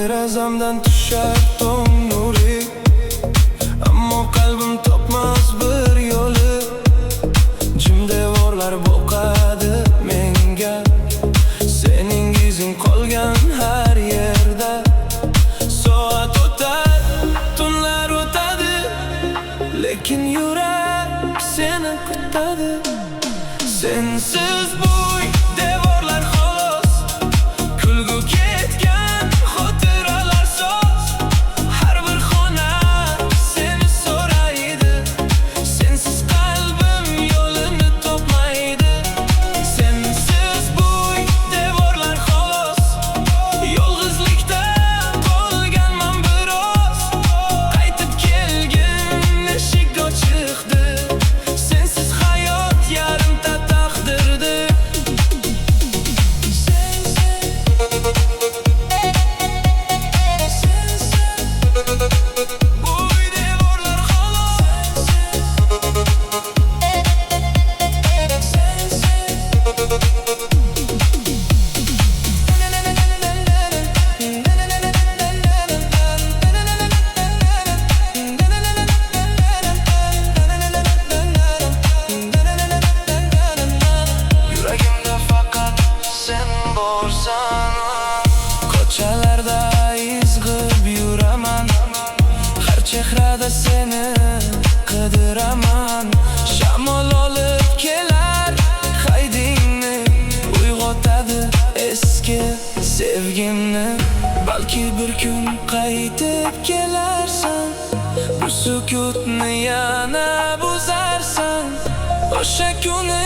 Derazamdan tushar tong nuri, ammo qalbim topmas bir yo'li. Jim devorlar boqadi menga, sening izing qolgan har yerda. Soat o'tar, tunlar o'tadi, lekin yurak seni kutadi. Sensiz bu devorlar xolos, kulgu ketgan xotiralar soz. Har bir xona seni so'raydi, sensiz qalbim yo'lini topmaydi. Sensiz bu devorlar xolos, yolg'izlikda qolganman biroz. Qaytib kelgin eshik ochiqdi, sensiz hayot yarimta taqdirdir. Yuragimda faqat sen borsan, ko'chalarda izg'ib yuraman, har chehrada seni qidiraman. Shamol olib kelar haydingni, uyg'otadi eski sevgimni. Balki bir kun qaytib kelarsan, bu sukutni yana buzarsan. O'sha kuni